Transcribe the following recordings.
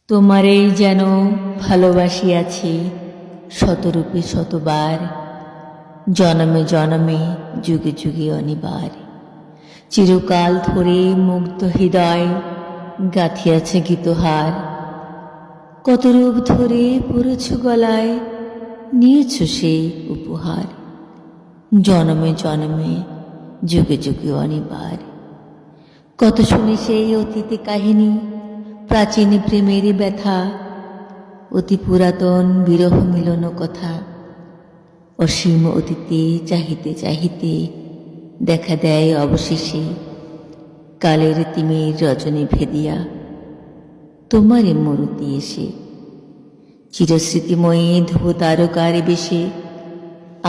তোমারেই যেন ভালোবাসিয়াছি শতরূপে শতবার, জনমে জনমে যুগে যুগে অনিবার। চিরকাল ধরে মুগ্ধ হৃদয় গাঁথিয়াছে গীতহার। কত রূপ ধরে পড়েছ গলায়, নিয়েছ সেই উপহার। জনমে জনমে যুগে যুগে অনিবার। কত শুনি সেই অতীতে কাহিনী, প্রাচীন প্রেমের ব্যথা, অতি পুরাতন বিরহ মিলন কথা। অসীম অতীতে চাহিতে চাহিতে দেখা দেয় অবশেষে কালের তিমির রজনী ভেদিয়া তোমারে মরুতি এসে। চিরস্মৃতিময়ী ধ্রুব তারকার বেশে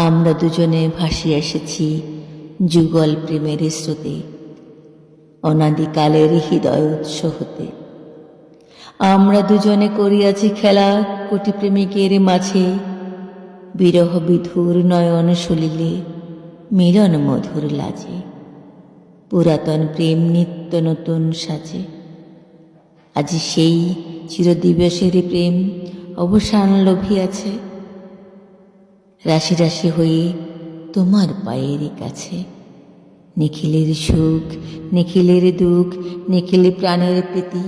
আমরা দুজনে ভাসিয়া এসেছি যুগল প্রেমের স্রোতে, অনাদিকালের হৃদয় উৎস হতে। আমরা দুজনে করিয়াছি খেলা কোটি প্রেমিকের মাঝে, বিরহ বিধুর নয়ন সলিলে মিলন মধুর লাজে। পুরাতন প্রেম নিত্য নতুন সাজে, আজি সেই চিরদিবসের প্রেম অবসান লভিয়াছে। রাশি রাশি হয়ে তোমার পায়ের কাছে, নিখিলের সুখ নিখিলের দুঃখ নিখিলে প্রাণের প্রীতি।